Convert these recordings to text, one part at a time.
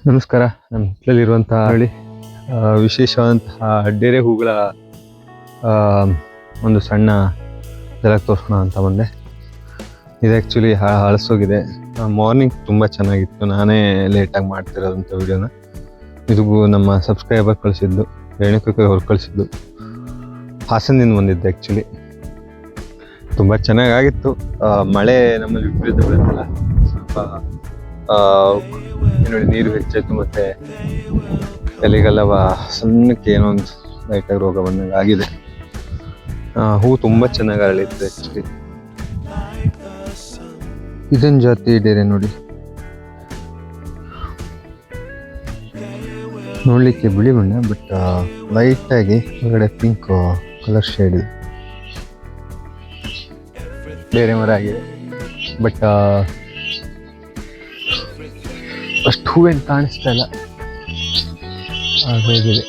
ನಮಸ್ಕಾರ. ನಮ್ಮ ಹಿತ್ತಲಲ್ಲಿರುವಂತಹ ಹಳ್ಳಿ ವಿಶೇಷವಾದಂತಹ ಡೇರೆ ಹೂಗಳ ಒಂದು ಸಣ್ಣ ಜಲಕ್ಕೆ ತೋರಿಸೋಣ ಅಂತ ಬಂದೆ. ಇದು ಆ್ಯಕ್ಚುಲಿ ಹಳಸೋಗಿದೆ. ಮಾರ್ನಿಂಗ್ ತುಂಬ ಚೆನ್ನಾಗಿತ್ತು. ನಾನೇ ಲೇಟಾಗಿ ಮಾಡ್ತಿರೋದಂಥ ವಿಡಿಯೋನ. ಇದು ನಮ್ಮ ಸಬ್ಸ್ಕ್ರೈಬರ್ ಕಳಿಸಿದ್ದು, ರೇಣುಕಕ್ಕೆ ಅವ್ರು ಕಳಿಸಿದ್ದು. ಹಾಸನದಿಂದ ಬಂದಿದ್ದು ಆ್ಯಕ್ಚುಲಿ. ತುಂಬ ಚೆನ್ನಾಗಾಗಿತ್ತು. ಮಳೆ ನಮ್ಮಲ್ಲಿ ವಿಪರೀತ ಬೀಳುತ್ತಲ್ಲ, ಸ್ವಲ್ಪ ನೋಡಿ ನೀರು ಹೆಚ್ಚಾಯ್ತು, ಮತ್ತೆ ಎಲೆಗೆಲ್ಲವ ಸಣ್ಣಕ್ಕೆ ಏನೋ ಒಂದು ಲೈಟಾಗಿ ರೋಗ ಬಂದಂಗೆ ಆಗಿದೆ. ಹೂ ತುಂಬ ಚೆನ್ನಾಗಿ ಅರಳಿತ್ತು ಆ್ಯಕ್ಚುಲಿ. ಇದೊಂದು ಜಾತಿ ಡೇರೆ ನೋಡಿ, ನೋಡ್ಲಿಕ್ಕೆ ಬಿಳಿ ಬಣ್ಣ, ಬಟ್ ಲೈಟಾಗಿ ಹೊರಗಡೆ ಪಿಂಕ್ ಕಲರ್ ಶೇಡ್ ಇದೆ. ಡೇರೆ ಮರ ಆಗಿದೆ, ಬಟ್ ಅಷ್ಟು ಹೂವೇನು ಕಾಣಿಸ್ತಾ ಇಲ್ಲ. ಹೇಗಿದೆ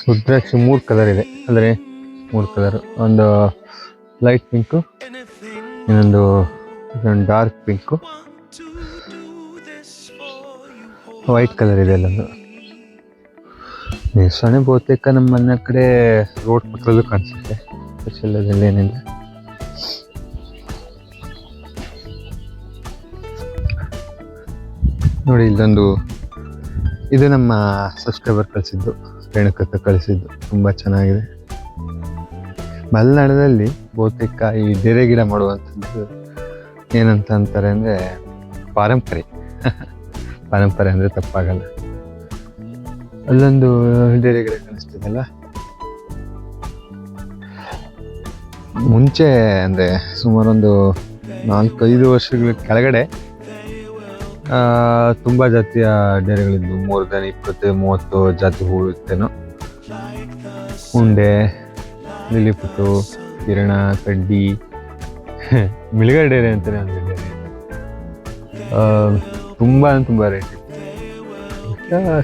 ರುದ್ರಾಕ್ಷಿ 3 ಕಲರ್ ಇದೆ, ಅಂದರೆ 3 ಕಲರ್. ಒಂದು ಲೈಟ್ ಪಿಂಕು, ಇನ್ನೊಂದು ಡಾರ್ಕ್ ಪಿಂಕು, ವೈಟ್ ಕಲರ್ ಇದೆ ಅಲ್ಲೊಂದು. ಸೊನೆ ಬಹುತೇಕ ನಮ್ಮ ಮನೆ ಕಡೆ ರೋಡ್ ಪಕ್ಕದಲ್ಲೂ ಕಾಣಿಸುತ್ತೆ. ಸ್ಪೆಷಲ್ ಏನಿಲ್ಲ. ನೋಡಿ ಇಲ್ಲೊಂದು, ಇದು ನಮ್ಮ ಸಬ್ಸ್ಕ್ರೈಬರ್ ಕಳಿಸಿದ್ದು, ರೇಣುಕಕ್ಕ ಕಳಿಸಿದ್ದು. ತುಂಬ ಚೆನ್ನಾಗಿದೆ. ಮಲೆನಾಡಿನಲ್ಲಿ ಬಹುತೇಕ ಈ ಡೇರೆ ಗಿಡ ಮಾಡುವಂಥದ್ದು ಏನಂತ ಅಂತಾರೆ ಅಂದರೆ ಪಾರಂಪರೆ. ಪಾರಂಪರೆ ಅಂದರೆ ತಪ್ಪಾಗಲ್ಲ. ಅಲ್ಲೊಂದು ಡೇರೆ ಗಿಡ ಕಾಣಿಸ್ತದಲ್ಲ, ಮುಂಚೆ ಅಂದರೆ ಸುಮಾರೊಂದು 4-5 ವರ್ಷಗಳ ಕೆಳಗಡೆ ತುಂಬ ಜಾತಿಯ ಡೇರೆಗಳಿದ್ವು. 20-30 ಜಾತಿ ಹೂ ಇರ್ತೇನೋ. ಉಂಡೆ, ಲಿಲಿಪುಟ್ಟು, ಕಿರಣ, ಕಡ್ಡಿ, ಮಿಳಿಗಾಯಿ ಡೇರೆ ಅಂತಾನೆ ಒಂದು ಡೇರೆ. ತುಂಬ ರೇಟ್ ಇತ್ತು.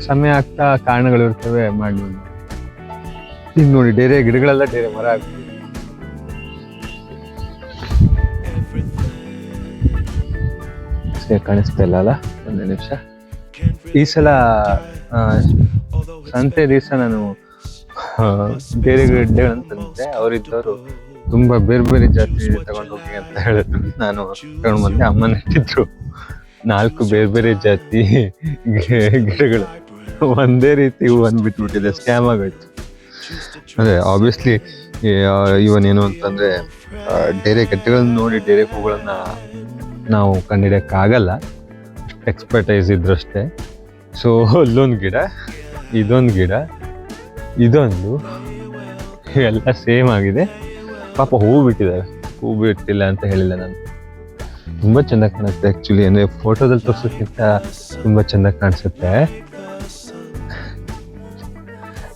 ಸಮಯ ಆಗ್ತಾ ಕಾರಣಗಳು ಇರ್ತವೆ, ಮಾಡ್ಬೋದು. ಈಗ ನೋಡಿ ಡೇರೆ ಗಿಡಗಳೆಲ್ಲ ಡೇರೆ ಮರ ಆಗ್ತದೆ. ಕಾಣಿಸ್ತಾ ಇಲ್ಲ ಅಲ್ಲ, ಒಂದು ನಿಮಿಷ. ಈ ಸಲ ಸಂತೆ ದಿವಸ ನಾನು ಡೇರೆ ಗಿಡಗಳಂತ ತಂದಿದ್ದೆ. ಅವರಿದ್ದವರು ತುಂಬ ಬೇರೆ ಬೇರೆ ಜಾತಿ ತಗೊಂಡು ಹೋಗಿ ಅಂತ ಹೇಳಿದ್ರು. ನಾನು ತಗೊಂಡು ಬಂದೆ. ಅಮ್ಮ ನೆಟ್ಟಿದ್ರು 4 ಬೇರೆ ಬೇರೆ ಜಾತಿ ಗಿಡಗಳು ಒಂದೇ ರೀತಿ ಹೂ ಅಂದ್ಬಿಟ್ಬಿಟ್ಟಿದೆ. ಸ್ಕ್ಯಾಮ್ ಆಗೋಯ್ತು. ಅದೇ ಆಬ್ವಿಯಸ್ಲಿ ಇವನೇನು ಅಂತಂದರೆ ಡೇರೆ ಗಡ್ಡೆಗಳನ್ನ ನೋಡಿ ಡೇರೆ ಹೂಗಳನ್ನ ನಾವು ಕಂಡುಹಿಡಿಯೋಕ್ಕಾಗಲ್ಲ, ಅಷ್ಟು ಎಕ್ಸ್ಪರ್ಟೈಸ್ ಇದ್ರಷ್ಟೇ. ಸೊ ಅಲ್ಲೊಂದು ಗಿಡ, ಇದೊಂದು ಗಿಡ, ಇದೊಂದು, ಎಲ್ಲ ಸೇಮ್ ಆಗಿದೆ. ಪಾಪ ಹೂ ಬಿಟ್ಟಿದ್ದಾವೆ. ಹೂ ಬಿಟ್ಟಿಲ್ಲ ಅಂತ ಹೇಳಿಲ್ಲ ನಾನು. ತುಂಬ ಚೆಂದ ಕಾಣುತ್ತೆ ಆ್ಯಕ್ಚುಲಿ. ಅಂದರೆ ಫೋಟೋದಲ್ಲಿ ತೋರಿಸೋಕ್ಕಿಂತ ತುಂಬ ಚೆಂದ ಕಾಣಿಸುತ್ತೆ.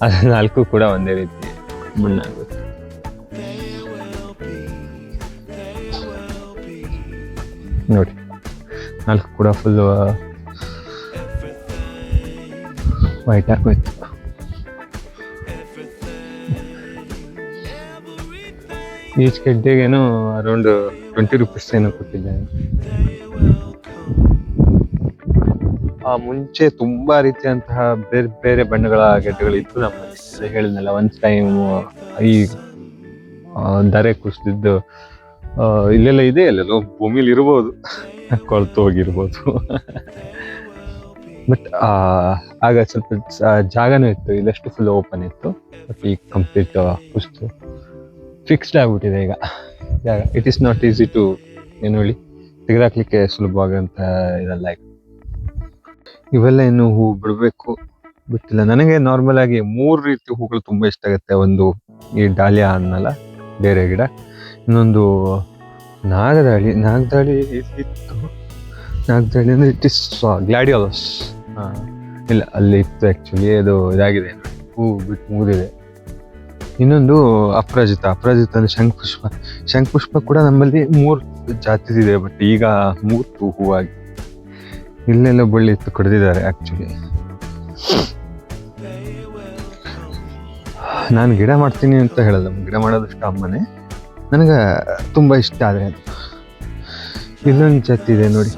ಅದು 4 ಕೂಡ ಒಂದೇ ರೀತಿ ಬಣ್ಣ ಆಗುತ್ತೆ. ನೋಡಿ 4 ಕೂಡ ಫುಲ್ ವೈಟ್ ಆಗೋಯ್ತು. ಈಚ್ ಗಡ್ಡೆಗೇನೋ ಅರೌಂಡ್ 20 ರೂಪೀಸ್ ಏನೋ ಕೊಟ್ಟಿದ್ದಾನೆ. ಮುಂಚೆ ತುಂಬಾ ರೀತಿಯಂತಹ ಬೇರೆ ಬೇರೆ ಬಣ್ಣಗಳ ಗೆಡ್ಡೆಗಳಿತ್ತು ನಮ್ಮಲ್ಲಿ. ಹೇಳಿದ್ನಲ್ಲ, ಒಂದು ಟೈಮ್ ಈ ದರೆ ಕುಸಿದಿದ್ದು ಇಲ್ಲೆಲ್ಲ ಇದೆ, ಅಲ್ಲೆಲ್ಲ ಭೂಮಿಲಿ ಇರ್ಬೋದು, ಕೊಳ್ತು ಹೋಗಿರ್ಬೋದು. ಬಟ್ ಆಗ ಸ್ವಲ್ಪ ಜಾಗನೂ ಇತ್ತು, ಇಲ್ಲಷ್ಟು ಫುಲ್ ಓಪನ್ ಇತ್ತು. ಬಟ್ ಈಗ ಕಂಪ್ಲೀಟ್ ಕುಸ್ತು ಫಿಕ್ಸ್ಡ್ ಆಗ್ಬಿಟ್ಟಿದೆ ಈಗ ಜಾಗ. It is not easy to, ಏನು ಹೇಳಿ, ತೆಗೆದಾಕ್ಲಿಕ್ಕೆ ಸುಲಭವಾಗಂತ ಇದೆಲ್ಲ. ಇವೆಲ್ಲ ಇನ್ನು ಹೂ ಬಿಡಬೇಕು, ಬಿಟ್ಟಿಲ್ಲ. ನನಗೆ ನಾರ್ಮಲ್ ಆಗಿ 3 ರೀತಿ ಹೂಗಳು ತುಂಬ ಇಷ್ಟ ಆಗುತ್ತೆ. ಒಂದು ಈ ಡಾಲಿಯಾ ಅನ್ನಲ್ಲ, ಡೇರೆ ಗಿಡ. ಇನ್ನೊಂದು ನಾಗದಾಳಿ ಇತ್ತು. ನಾಗದಾಳಿ ಅಂದರೆ ಇಟ್ ಇಸ್ ಗ್ಲಾಡಿಯೋಲಸ್. ಇಲ್ಲ, ಅಲ್ಲಿ ಇತ್ತು ಆ್ಯಕ್ಚುಲಿ. ಅದು ಇದಾಗಿದೆ, ಹೂ ಬಿಟ್ಟು ಮುಗಿದಿದೆ. ಇನ್ನೊಂದು ಅಪರಾಜಿತ ಅಂದರೆ ಶಂಖಪುಷ್ಪ ಕೂಡ ನಮ್ಮಲ್ಲಿ 3 ಜಾತಿದಿದೆ. ಬಟ್ ಈಗ 3 ಹೂವಾಗಿ ಇಲ್ಲೆಲ್ಲ ಬಳ್ಳಿ ಇತ್ತು, ಕಡ್ದಿದ್ದಾರೆ ಆ್ಯಕ್ಚುಲಿ. ನಾನು ಗಿಡ ಮಾಡ್ತೀನಿ ಅಂತ ಹೇಳಲ್ಲ, ಗಿಡ ಮಾಡೋದಷ್ಟು ಅಮ್ಮನೇ. ನನಗೆ ತುಂಬ ಇಷ್ಟ. ಆದರೆ ಇಲ್ಲೊಂದು ಛತ್ತಿದೆ ನೋಡಿ,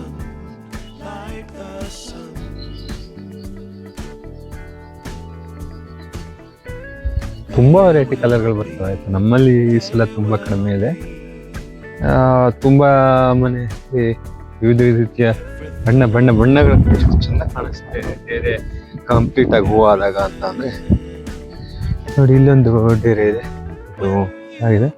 ತುಂಬ ವೆರೈಟಿ ಕಲರ್ಗಳು ಬರ್ತವೆ. ಆಯಿತು, ನಮ್ಮಲ್ಲಿ ಈ ಸಲ ತುಂಬ ಕಡಿಮೆ ಇದೆ. ತುಂಬ ಮನೆಯಲ್ಲಿ ವಿವಿಧ ರೀತಿಯ ಬಣ್ಣಗಳು ಎಷ್ಟು ಚೆಂದ ಕಾಣಿಸುತ್ತೆ ಡೇರೆ ಕಂಪ್ಲೀಟ್ ಆಗಿ ಹೂವಾದಾಗ ಅಂತ. ಅಂದರೆ ನೋಡಿ, ಇಲ್ಲೊಂದು ಡೇರೆ ಇದೆ, ಇದು ಆಗಿದೆ.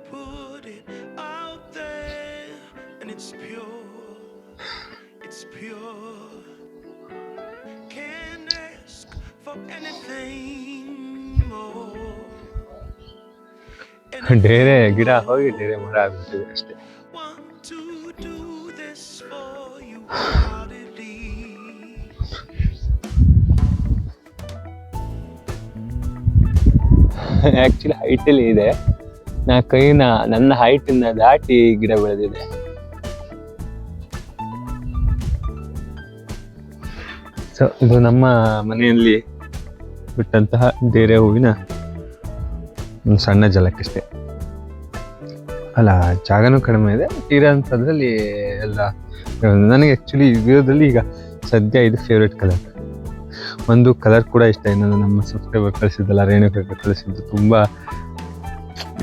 ಡೇರೆ ಗಿಡ ಹೋಗಿ ಡೇರೆ ಮರ ಆಗ್ಬಿಟ್ಟಿದೆ ಅಷ್ಟೇ. ಆಕ್ಚುಲಿ ಹೈಟಲ್ಲಿ ಇದೆ, ನನ್ನ ಹೈಟನ್ನ ದಾಟಿ ಗಿಡ ಬೆಳೆದಿದೆ. ಸೊ ಇದು ನಮ್ಮ ಮನೆಯಲ್ಲಿ ಬಿಟ್ಟಂತಹ ಡೇರೆ ಹೂವಿನ ಒಂದು ಸಣ್ಣ ಜಲಕ್ಕಷ್ಟೇ. ಅಲ್ಲ, ಜಾಗನೂ ಕಡಿಮೆ ಇದೆ. ಇರೋಂಥದ್ರಲ್ಲಿ ಎಲ್ಲ ನನಗೆ ಆ್ಯಕ್ಚುಲಿ ಇರೋದ್ರಲ್ಲಿ ಈಗ ಸದ್ಯ ಇದು ಫೇವ್ರೆಟ್ ಕಲರ್. ಒಂದು ಕಲರ್ ಕೂಡ ಇಷ್ಟ. ಇನ್ನೊಂದು ನಮ್ಮ ಸಬ್ಸ್ಕ್ರೈಬರ್ ಕಳಿಸಿದ್ದಲ್ಲ, ರೇಣುಕ ಕಳಿಸಿದ್ದು, ತುಂಬ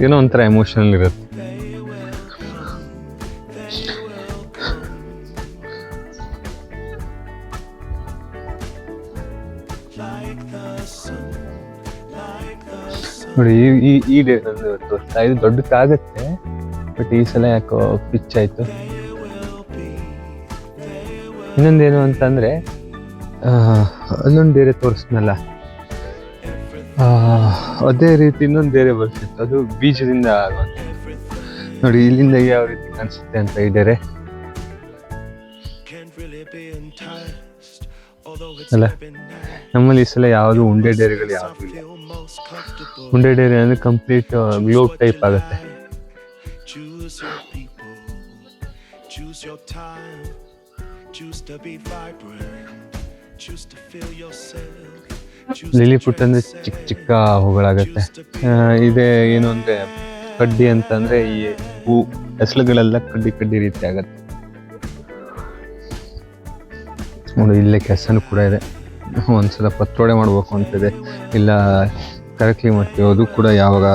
ಏನೋ ಒಂಥರ ಎಮೋಷನಲ್ ಇರುತ್ತೆ. ನೋಡಿ, ಈ ಡೇ ನಂದು ತೋರಿಸ್ತಾ ಇದು ದೊಡ್ಡಕ್ಕಾಗತ್ತೆ, ಬಟ್ ಈ ಸಲ ಯಾಕೋ ಪಿಚ್ ಆಯ್ತು. ಇನ್ನೊಂದೇನು ಅಂತಂದ್ರೆ, ಅಲ್ಲೊಂದು ಡೇರೆ ತೋರಿಸ್ನಲ್ಲ, ಅದೇ ರೀತಿ ಇನ್ನೊಂದು ಡೇರೆ ಬರ್ತಿತ್ತು, ಅದು ಬೀಜದಿಂದ ಆಗುವಂತ. ನೋಡಿ, ಇಲ್ಲಿಂದ ಯಾವ ರೀತಿ ಕಾಣಿಸುತ್ತೆ ಅಂತ ಈ ಡೇರೆ ಅಲ್ಲ. ನಮ್ಮಲ್ಲಿ ಈ ಸಲ ಯಾವುದು ಉಂಡೆ ಡೇರೆಗಳು ಯಾವುದು ಇಲ್ಲ. ಉಂಡೆ ಡೇರೆ ಅಂದ್ರೆ ಕಂಪ್ಲೀಟ್ ಗ್ಲೋಬ್ ಟೈಪ್ ಆಗುತ್ತೆ. ಲಿಲಿ ಪುಟ್ ಅಂದ್ರೆ ಚಿಕ್ಕ ಚಿಕ್ಕ ಹೂಗಳಾಗತ್ತೆ. ಇದೇ ಏನು ಅಂದ್ರೆ ಕಡ್ಡಿ ಅಂತಂದ್ರೆ ಈ ಹೂ ಹೆಸರುಗಳೆಲ್ಲ ಕಡ್ಡಿ ರೀತಿ ಆಗತ್ತೆ. ನೋಡಿ, ಇಲ್ಲೇ ಕೆಸನು ಕೂಡ ಇದೆ. ಒಂದ್ಸಲ ಪತ್ರೊಡೆ ಮಾಡ್ಬೇಕು ಅಂತಿದೆ, ಇಲ್ಲ ಕರೆಕ್ಟ್ಲಿ ಮಾಡ್ತೀವಿ, ಅದು ಕೂಡ ಯಾವಾಗ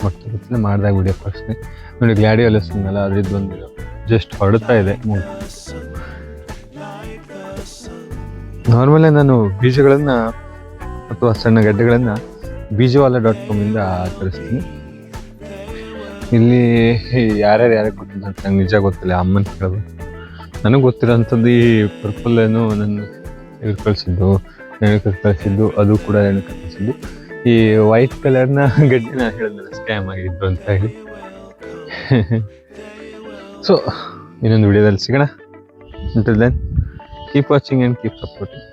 ಮಾಡ್ತಾ ಮಾಡಿದಾಗ ವಿಡಿಯೋ ಕಳಿಸ್ತೀನಿ. ನೋಡಿ, ಗ್ಲಾಡಿಯೋಲಸ್ ಅನ್ನಲ್ಲ, ಅದ್ರದ್ದು ಒಂದು ಜಸ್ಟ್ ಹೊರಡ್ತಾ ಇದೆ. ನಾರ್ಮಲಿ ನಾನು ಬೀಜಗಳನ್ನ ಅಥವಾ ಸಣ್ಣ ಗಡ್ಡೆಗಳನ್ನ ಬೀಜವಾಲ.com ಇಂದ ತರಿಸ್ತೀನಿ. ಇಲ್ಲಿ ಯಾರ್ಯಾರು ಗೊತ್ತಿಲ್ಲ ಅಂತ ನಂಗೆ ನಿಜ ಗೊತ್ತಿಲ್ಲ, ಅಮ್ಮನ ಕೇಳೋದು. ನನಗೆ ಗೊತ್ತಿರೋಂಥದ್ದು ಈ ಪರ್ಪಲ್ ಏನು ನನ್ನ ಇವ್ರು ಕಳಿಸಿದ್ದು, ರೇಣುಕ ಕಳಿಸಿದ್ದು, ಅದು ಕೂಡ ರೇಣುಕ ಕಳಿಸಿದ್ದು. ಈ ವೈಟ್ ಕಲರ್ನ ಗಡ್ಡೆನ ಹೇಳಿದ್ನಲ್ಲ ಸ್ಕ್ಯಾಮ್ ಆಗಿದ್ದು ಅಂತ ಹೇಳಿ. ಸೊ ಇನ್ನೊಂದು ವಿಡಿಯೋದಲ್ಲಿ ಸಿಗೋಣ. Until then, keep watching and keep supporting.